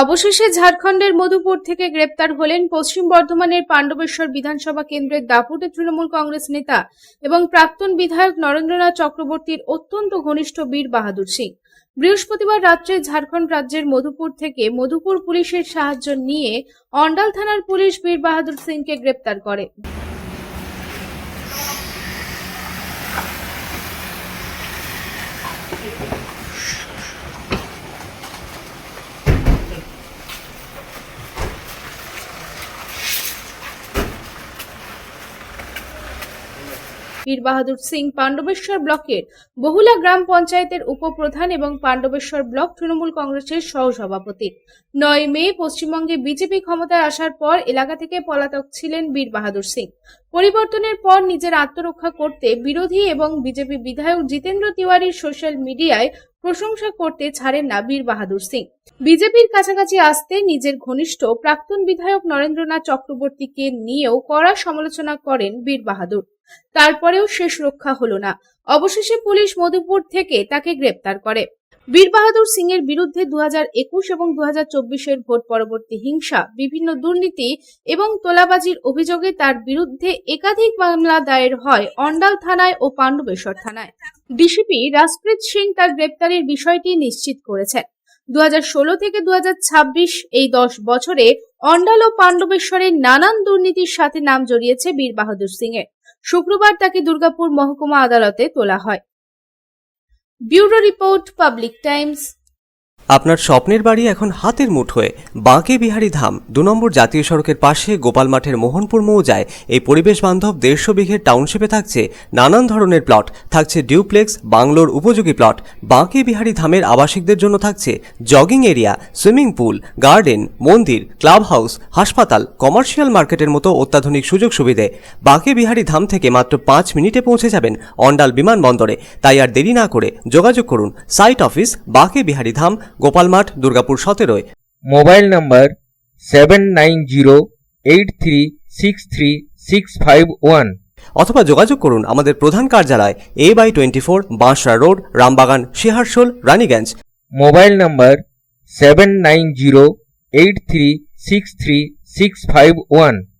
অবশেষে ঝাড়খণ্ডের মধুপুর থেকে গ্রেপ্তার হলেন পশ্চিম বর্ধমানের পাণ্ডবেশ্বর বিধানসভা কেন্দ্রের দাপুটে তৃণমূল কংগ্রেস নেতা এবং প্রাক্তন বিধায়ক নরেন্দ্রনাথ চক্রবর্তীর অত্যন্ত ঘনিষ্ঠ বীর বাহাদুর সিং। বৃহস্পতিবার রাত্রে ঝাড়খণ্ড রাজ্যের মধুপুর থেকে মধুপুর পুলিশের সাহায্য নিয়ে অন্ডাল থানার পুলিশ বীর বাহাদুর সিংকে গ্রেপ্তার করে। বীর বাহাদুর সিং পাণ্ডবেশ্বর ব্লকের বহুলা গ্রাম পঞ্চায়েতের উপপ্রধান এবং পাণ্ডবেশ্বর ব্লক তৃণমূল কংগ্রেসের সহসভাপতি। 9 মে পশ্চিমবঙ্গে বিজেপি ক্ষমতায় আসার পর এলাকা থেকে পলাতক ছিলেন বীর বাহাদুর সিং। পরিবর্তনের পর নিজের আত্মরক্ষা করতে বিরোধী এবং বিজেপি বিধায়ক জিতেন্দ্র তিওয়ারির সোশ্যাল মিডিয়ায় প্রশংসা করতে ছাড়েন না বীর বাহাদুর সিং। বিজেপির কাছাকাছি আসতে নিজের ঘনিষ্ঠ প্রাক্তন বিধায়ক নরেন্দ্রনাথ চক্রবর্তীকে নিয়েও কড়া সমালোচনা করেন বীর বাহাদুর। তারপরেও শেষ রক্ষা হলো না। অবশেষে পুলিশ মধুপুর থেকে তাকে গ্রেপ্তার করে। বীর বাহাদুর সিং এর বিরুদ্ধে 2021 এবং 2024 ভোট পরবর্তী হিংসা, বিভিন্ন দুর্নীতি এবং তোলাবাজির অভিযোগে তার বিরুদ্ধে একাধিক মামলা দায়ের হয় অন্ডাল থানায় ও পাণ্ডবেশ্বর থানায়। ডিসিপি রাজপ্রীত সিং তার গ্রেপ্তারের বিষয়টি নিশ্চিত করেছেন। 2016 থেকে 2026 এই 10 বছরে অন্ডাল ও পাণ্ডবেশ্বরের নানান দুর্নীতির সাথে নাম জড়িয়েছে বীর বাহাদুর সিং এর। শুক্রবার তাকে দুর্গাপুর মহকুমা আদালতে তোলা হয়। Bureau report, public Times. আপনার স্বপ্নের বাড়ি এখন হাতের মুঠোয়। বাঁকে বিহারী ধাম 2 নম্বর জাতীয় সড়কের পাশে গোপাল মাঠের মোহনপুর মৌজায় এই পরিবেশ বান্ধব 150 বিঘের টাউনশিপে থাকছে নানান ধরনের প্লট, থাকছে ডিউপ্লেক্স, বাংলোর উপযোগী প্লট। বাঁকে বিহারী ধামের আবাসিকদের জন্য থাকছে jogging area, swimming pool, garden, মন্দির, ক্লাব হাউস, হাসপাতাল, কমার্শিয়াল মার্কেটের মতো অত্যাধুনিক সুযোগ সুবিধে। বাঁকে বিহারী ধাম থেকে মাত্র 5 মিনিটে পৌঁছে যাবেন অন্ডাল বিমানবন্দরে। তাই আর দেরি না করে যোগাযোগ করুন। সাইট অফিস বাঁকে বিহারী ধাম, গোপাল মাঠ, দুর্গাপুর 17। মোবাইল নাম্বার 7908363651 অথবা যোগাযোগ করুন আমাদের প্রধান কার্যালয় A/24 Banshra road, Rambagan, Shiharshol, Raniganj. Mobile number 7908363651